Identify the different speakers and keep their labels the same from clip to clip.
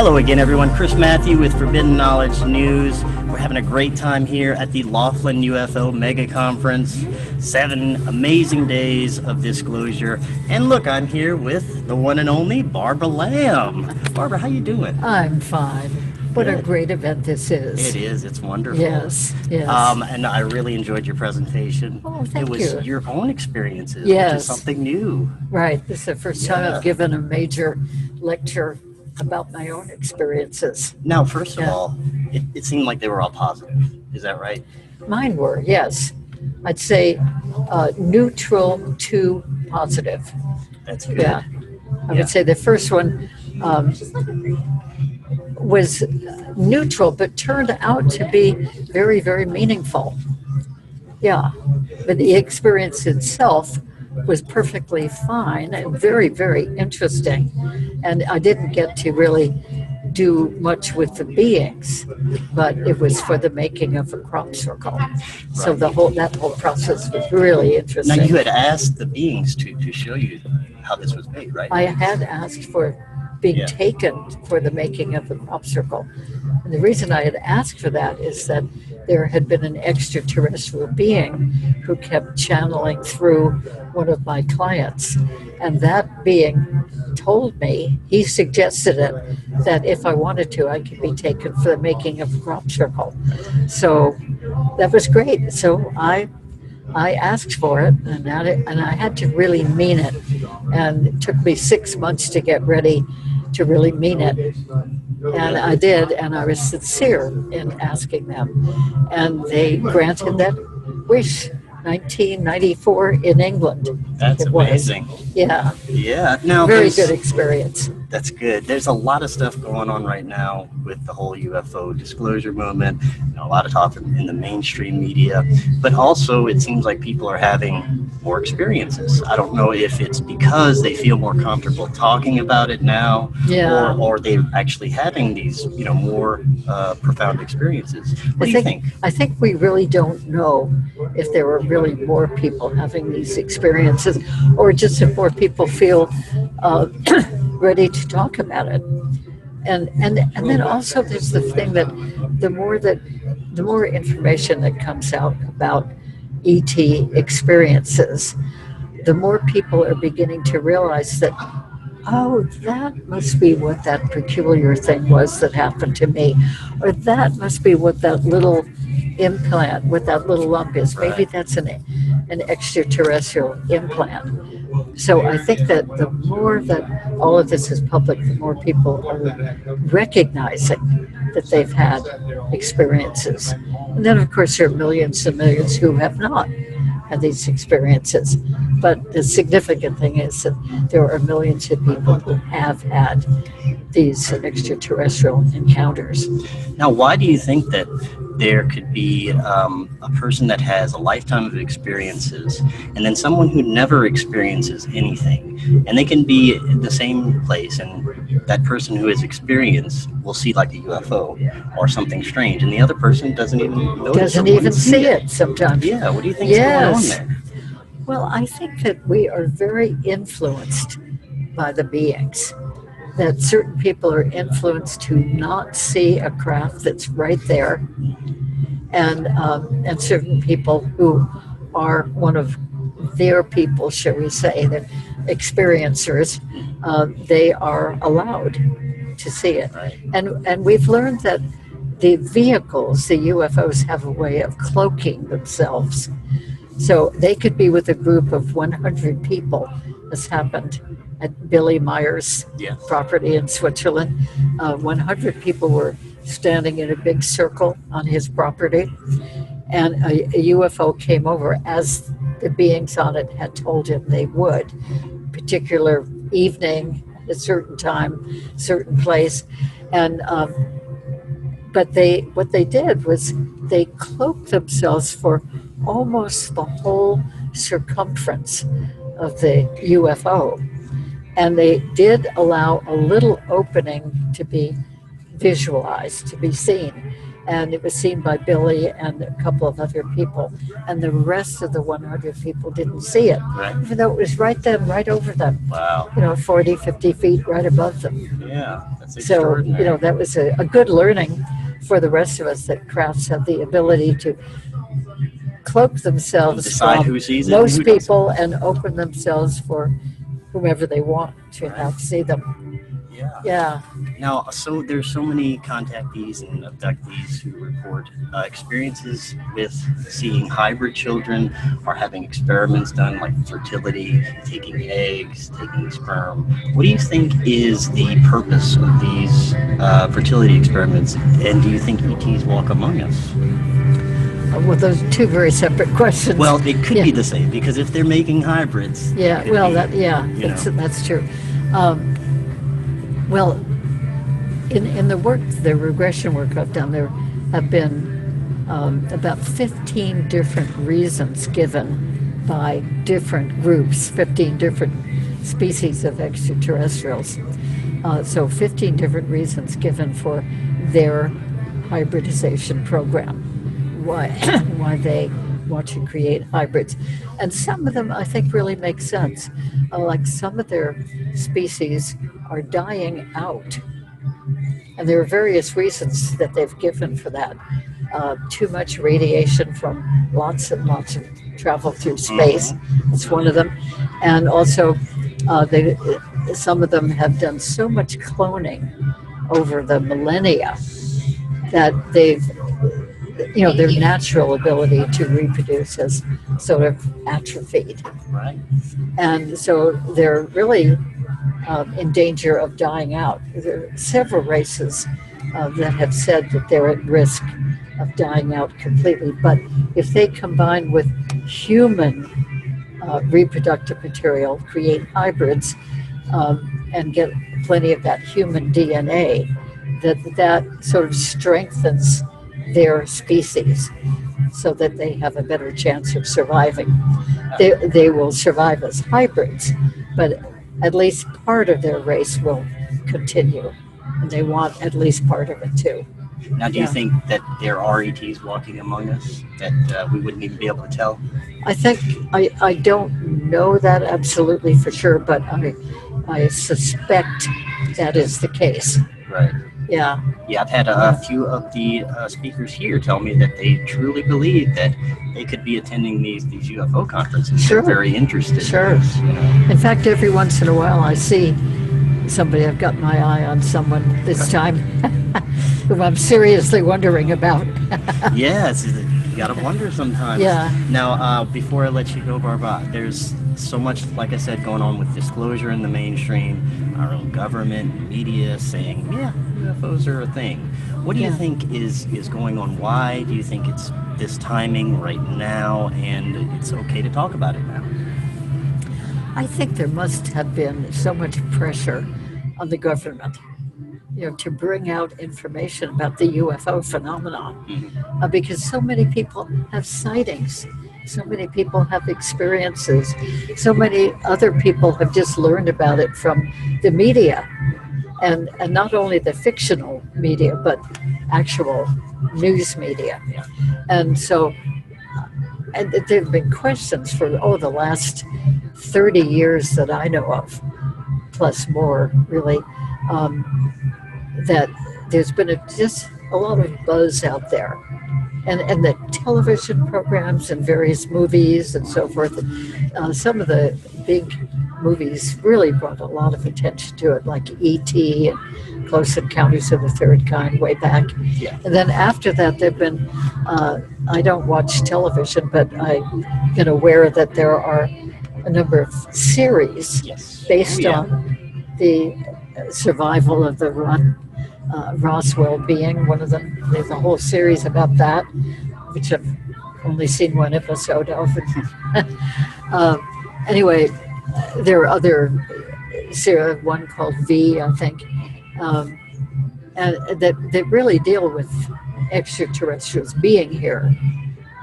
Speaker 1: Hello again, everyone. Chris Matthew with Forbidden Knowledge News. We're having a great time here at the Laughlin UFO Mega Conference. 7 amazing days of disclosure. And look, I'm here with the one and only Barbara Lamb. Barbara, how you doing?
Speaker 2: I'm fine. What a great event this is.
Speaker 1: It is. It's wonderful.
Speaker 2: Yes, yes.
Speaker 1: And I really enjoyed your presentation.
Speaker 2: Oh, thank
Speaker 1: you. It was
Speaker 2: you.
Speaker 1: your own experiences,
Speaker 2: Yes.
Speaker 1: which is something new.
Speaker 2: Right. This is the first time
Speaker 1: Yeah.
Speaker 2: I've given a major lecture about my own experiences.
Speaker 1: Now, first of
Speaker 2: Yeah.
Speaker 1: all, it seemed like they were all positive. Is that right?
Speaker 2: Mine were, yes. I'd say neutral to positive.
Speaker 1: That's good.
Speaker 2: Yeah. I would say the first one was neutral, but turned out to be very, very meaningful. Yeah. But the experience itself was perfectly fine and very, very interesting. And I didn't get to really do much with the beings, but it was for the making of a crop circle. So that whole process was really
Speaker 1: Now,
Speaker 2: interesting.
Speaker 1: you had asked the beings to show you how this was made, right?
Speaker 2: I had asked for being taken for the making of the crop circle. And the reason I had asked for that is that there had been an extraterrestrial being who kept channeling through one of my clients. And that being told me, he suggested it, that if I wanted to, I could be taken for the making of a crop circle. So that was great. So I asked for it, and I had to really mean it. And it took me 6 months to get ready to really mean it. And I did, and I was sincere in asking them. And they granted that wish. 1994 in England.
Speaker 1: That's amazing.
Speaker 2: Yeah.
Speaker 1: Yeah. Now,
Speaker 2: Very good experience.
Speaker 1: That's good. There's a lot of stuff going on right now with the whole UFO disclosure movement. A lot of talk in the mainstream media, but also it seems like people are having more experiences. I don't know if it's because they feel more comfortable talking about it now, or they're actually having these, more profound experiences. What do you think?
Speaker 2: I think we really don't know if there are really more people having these experiences, or just if more people feel ready to talk about it. And then also there's the thing that the more information that comes out about ET experiences, the more people are beginning to realize that, oh, that must be what that peculiar thing was that happened to me, or that must be what that little implant, what that little lump is. Maybe that's an extraterrestrial implant. So I think that the more that all of this is public, the more people are recognizing that they've had experiences. And then, of course, there are millions and millions who have not had these experiences. But the significant thing is that there are millions of people who have had these extraterrestrial encounters.
Speaker 1: Now, why do you think that there could be a person that has a lifetime of experiences and then someone who never experiences anything, and they can be in the same place, and that person who has experienced will see like a UFO or something strange, and the other person doesn't even notice,
Speaker 2: doesn't even see it sometimes.
Speaker 1: Yeah, what do you think is going on there?
Speaker 2: Well, I think that we are very influenced by the beings. That certain people are influenced to not see a craft that's right there, and certain people who are one of their people, shall we say, the experiencers, they are allowed to see it. And we've learned that the vehicles, the UFOs, have a way of cloaking themselves. So they could be with a group of 100 people, as happened at Billy Meyer's property in Switzerland. 100 people were standing in a big circle on his property, and a UFO came over as the beings on it had told him they would. Particular evening, a certain time, certain place, and but what they did was they cloaked themselves for almost the whole circumference of the UFO. And they did allow a little opening to be visualized, to be seen. And it was seen by Billy and a couple of other people. And the rest of the 100 people didn't see it, even though it was right over them.
Speaker 1: Wow.
Speaker 2: 40, 50 feet right above them.
Speaker 1: Yeah, That's
Speaker 2: So,
Speaker 1: extraordinary.
Speaker 2: that was a good learning for the rest of us, that crafts have the ability to cloak themselves
Speaker 1: Decide
Speaker 2: from
Speaker 1: who sees it and
Speaker 2: most
Speaker 1: who doesn't.
Speaker 2: people and open themselves for whomever they want to
Speaker 1: Right.
Speaker 2: have see them.
Speaker 1: Yeah.
Speaker 2: Yeah.
Speaker 1: Now, so there's so many contactees and abductees who report experiences with seeing hybrid children or having experiments done like fertility, taking eggs, taking sperm. What do you think is the purpose of these fertility experiments? And do you think ETs walk among us?
Speaker 2: Well, those are two very separate questions.
Speaker 1: Well, it could
Speaker 2: Yeah.
Speaker 1: be the same because if they're making hybrids, it
Speaker 2: Yeah.
Speaker 1: could
Speaker 2: Well,
Speaker 1: be,
Speaker 2: that's true. Well, in the work, the regression work I've done, there have been about 15 different reasons given by different groups, 15 different species of extraterrestrials. So 15 different reasons given for their hybridization program, why why they want to create hybrids. And some of them I think really make sense. Like some of their species are dying out. And there are various reasons that they've given for that. Too much radiation from lots and lots of travel through space. That's one of them. And also, some of them have done so much cloning over the millennia that their natural ability to reproduce has sort of atrophied.
Speaker 1: right?
Speaker 2: And so they're really in danger of dying out. There are several races that have said that they're at risk of dying out completely. But if they combine with human reproductive material, create hybrids, and get plenty of that human DNA, that sort of strengthens their species so that they have a better chance of surviving. They will survive as hybrids, but at least part of their race will continue, and they want at least part of it too.
Speaker 1: Now, do you
Speaker 2: Yeah.
Speaker 1: think that there are ETs walking among us that we wouldn't even be able to tell?
Speaker 2: I think I don't know that absolutely for sure, but I suspect that is the case.
Speaker 1: Right.
Speaker 2: Yeah.
Speaker 1: Yeah, I've had a few of the speakers here tell me that they truly believe that they could be attending these UFO conferences.
Speaker 2: Sure.
Speaker 1: They're very interested.
Speaker 2: Sure.
Speaker 1: In this,
Speaker 2: In fact, every once in a while I see somebody, I've got my eye on someone this time who I'm seriously wondering about.
Speaker 1: Yes, you gotta wonder sometimes.
Speaker 2: Yeah.
Speaker 1: Now, before I let you go, Barbara, there's so much, like I said, going on with disclosure in the mainstream, our own government, media saying, yeah, UFOs are a thing. What do you think is going on? Why do you think it's this timing right now and it's okay to talk about it now?
Speaker 2: I think there must have been so much pressure on the government, to bring out information about the UFO phenomenon, because so many people have sightings, so many people have experiences, so many other people have just learned about it from the media, and not only the fictional media, but actual news media. And so, and there have been questions for the last 30 years that I know of, plus more really, that there's been just a lot of buzz out there, and the television programs and various movies and so forth. Some of the big movies really brought a lot of attention to it, like E.T. and Close Encounters of the Third Kind way back.
Speaker 1: Yeah.
Speaker 2: And then after that, there've been, I don't watch television, but I've been aware that there are a number of series based on the survival of the Roswell being one of them. There's a whole series about that, which I've only seen one episode of. Anyway, there are other series, one called V, I think, and that really deal with extraterrestrials being here.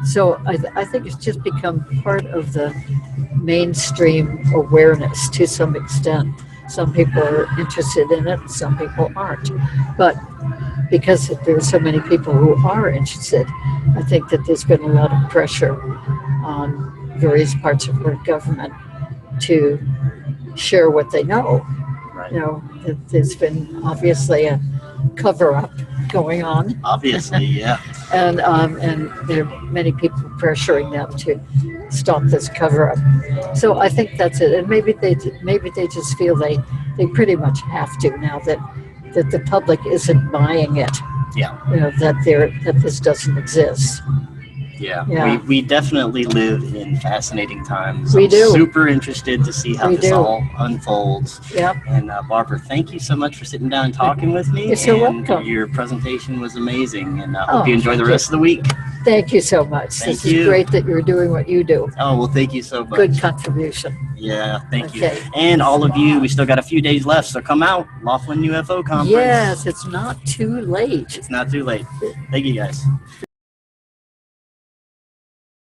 Speaker 2: So I think it's just become part of the mainstream awareness to some extent. Some people are interested in it, some people aren't. But because there are so many people who are interested, I think that there's been a lot of pressure on various parts of our government to share what they know.
Speaker 1: Right.
Speaker 2: You know, there's been obviously a cover-up going on,
Speaker 1: Obviously, yeah.
Speaker 2: and there are many people pressuring them to stop this cover-up. So I think that's it. And maybe they just feel they pretty much have to now that the public isn't buying it.
Speaker 1: Yeah.
Speaker 2: You know, that this doesn't exist.
Speaker 1: Yeah,
Speaker 2: Yeah.
Speaker 1: we definitely live in fascinating times.
Speaker 2: We
Speaker 1: I'm
Speaker 2: do.
Speaker 1: super interested to see how
Speaker 2: We
Speaker 1: this
Speaker 2: do.
Speaker 1: all unfolds.
Speaker 2: Yep.
Speaker 1: And Barbara, thank you so much for sitting down and talking with me.
Speaker 2: You're so
Speaker 1: and
Speaker 2: welcome.
Speaker 1: Your presentation was amazing, and I
Speaker 2: Oh,
Speaker 1: hope you enjoy the
Speaker 2: thank
Speaker 1: rest of the week.
Speaker 2: Thank you so much.
Speaker 1: Thank
Speaker 2: This
Speaker 1: you.
Speaker 2: is great that you're doing what you do.
Speaker 1: Oh, well, thank you so much.
Speaker 2: Good contribution.
Speaker 1: Yeah, thank
Speaker 2: Okay.
Speaker 1: you. And all of you, we still got a few days left, so come out. Laughlin UFO Conference.
Speaker 2: Yes, it's not too late.
Speaker 1: It's not too late. Thank you, guys.